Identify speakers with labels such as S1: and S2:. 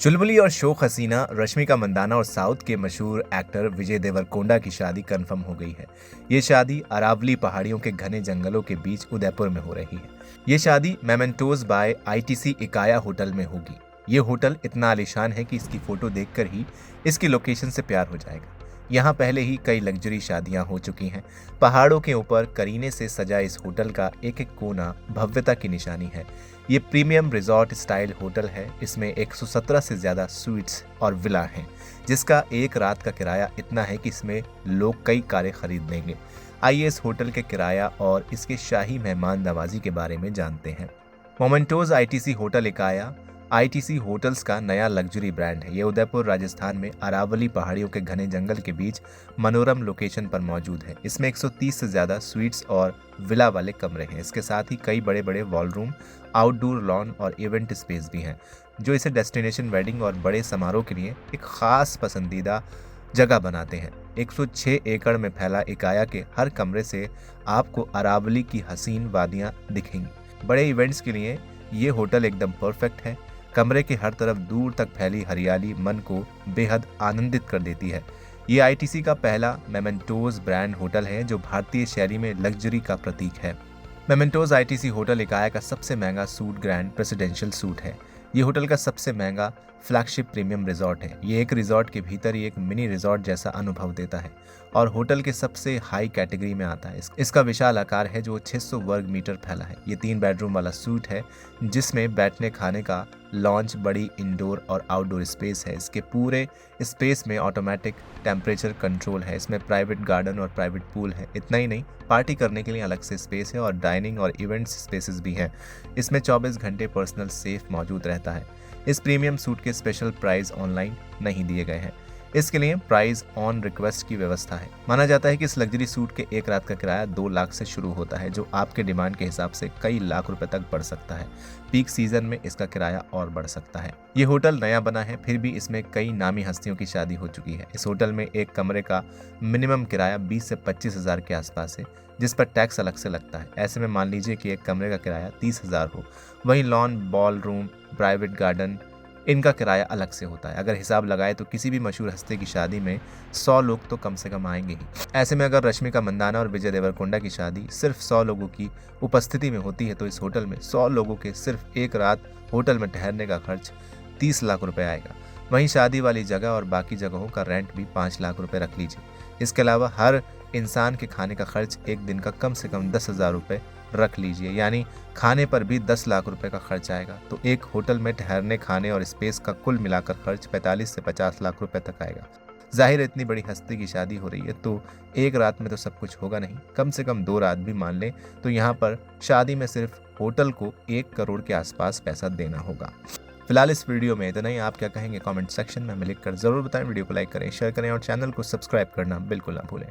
S1: चुलबुली और शोक हसीना रश्मिका मंदाना और साउथ के मशहूर एक्टर विजय देवरकोंडा की शादी कंफर्म हो गई है। ये शादी अरावली पहाड़ियों के घने जंगलों के बीच उदयपुर में हो रही है। ये शादी मेमेंटोज बाय आईटीसी इकाया होटल में होगी। ये होटल इतना आलीशान है कि इसकी फोटो देखकर ही इसकी लोकेशन से प्यार हो जाएगा। यहाँ पहले ही कई लग्जरी शादियां हो चुकी हैं। पहाड़ों के ऊपर करीने से सजा इस होटल का एक एक कोना भव्यता की निशानी है। ये प्रीमियम रिजॉर्ट स्टाइल होटल है। इसमें 117 से ज़्यादा स्वीट्स और विला हैं, जिसका एक रात का किराया इतना है कि इसमें लोग कई कारें खरीद लेंगे। आइए इस होटल के किराया और इसके शाही मेहमान नवाजी के बारे में जानते हैं। Mementos ITC hotel Ekaaya ITC hotels का नया लग्जरी ब्रांड है। ये उदयपुर राजस्थान में अरावली पहाड़ियों के घने जंगल के बीच मनोरम लोकेशन पर मौजूद है। इसमें 130 से ज़्यादा स्वीट्स और विला वाले कमरे हैं। इसके साथ ही कई बड़े बड़े वॉलरूम, आउटडोर लॉन और इवेंट स्पेस भी हैं, जो इसे डेस्टिनेशन वेडिंग और बड़े समारोह के लिए एक खास पसंदीदा जगह बनाते हैं। 106 एकड़ में फैला इकाया के हर कमरे से आपको अरावली की हसीन वादियाँ दिखेंगी। बड़े इवेंट्स के लिए ये होटल एकदम परफेक्ट है। कमरे के हर तरफ दूर तक फैली हरियाली मन को बेहद आनंदित कर देती है। ये आईटीसी का पहला मेमेंटोज ब्रांड होटल है जो भारतीय शैली में लग्जरी का प्रतीक है। मेमेंटोज आईटीसी होटल इकाया का सबसे महंगा सूट ग्रैंड प्रेसिडेंशियल सूट है। ये होटल का सबसे महंगा फ्लैगशिप प्रीमियम रिजॉर्ट है। ये एक रिजॉर्ट के भीतर ही एक मिनी रिजॉर्ट जैसा अनुभव देता है और होटल के सबसे हाई कैटेगरी में आता है। इसका विशाल आकार है जो 600 वर्ग मीटर फैला है। ये 3 बेडरूम वाला सूट है जिसमें बैठने खाने का लॉन्च, बड़ी इंडोर और आउटडोर स्पेस है। इसके पूरे स्पेस में ऑटोमेटिक टेम्परेचर कंट्रोल है। इसमें प्राइवेट गार्डन और प्राइवेट पूल है। इतना ही नहीं, पार्टी करने के लिए अलग से स्पेस है और डाइनिंग और इवेंट्स स्पेसेस भी हैं। इसमें 24 घंटे पर्सनल सेफ मौजूद रहता है। इस प्रीमियम सूट के स्पेशल प्राइस ऑनलाइन नहीं दिए गए हैं। इसके लिए प्राइस ऑन रिक्वेस्ट की व्यवस्था है। माना जाता है कि इस लग्जरी सूट के एक रात का किराया 2 लाख से शुरू होता है, जो आपके डिमांड के हिसाब से कई लाख रुपए तक बढ़ सकता है। पीक सीजन में इसका किराया और बढ़ सकता है। ये होटल नया बना है, फिर भी इसमें कई नामी हस्तियों की शादी हो चुकी है। इस होटल में एक कमरे का मिनिमम किराया 20 से 25 हज़ार के आसपास है, जिस पर टैक्स अलग से लगता है। ऐसे में मान लीजिए कि एक कमरे का किराया 30,000 हो, वहीं lawn, ball room, private garden, इनका किराया अलग से होता है। अगर हिसाब लगाए तो किसी भी मशहूर हस्ती की शादी में 100 लोग तो कम से कम आएंगे ही। ऐसे में अगर रश्मिका मंदाना और विजय देवरकोंडा की शादी सिर्फ 100 लोगों की उपस्थिति में होती है तो इस होटल में 100 लोगों के सिर्फ एक रात होटल में ठहरने का खर्च 30 लाख रुपए आएगा। वहीं शादी वाली जगह और बाकी जगहों का रेंट भी 5 लाख रुपए रख लीजिए। इसके अलावा हर इंसान के खाने का खर्च एक दिन का कम से कम 10,000 रुपये रख लीजिए, यानी खाने पर भी 10 लाख रुपए का खर्च आएगा। तो एक होटल में ठहरने, खाने और स्पेस का कुल मिलाकर खर्च 45 से 50 लाख रुपए तक आएगा। जाहिर है इतनी बड़ी हस्ती की शादी हो रही है तो एक रात में तो सब कुछ होगा नहीं, कम से कम 2 रात भी मान लें तो यहाँ पर शादी में सिर्फ होटल को 1 करोड़ के आसपास पैसा देना होगा। फिलहाल इस वीडियो में इतना ही। आप क्या कहेंगे कमेंट सेक्शन में हमें लिखकर जरूर बताएं। वीडियो को लाइक करें, शेयर करें और चैनल को सब्सक्राइब करना बिल्कुल ना भूलें।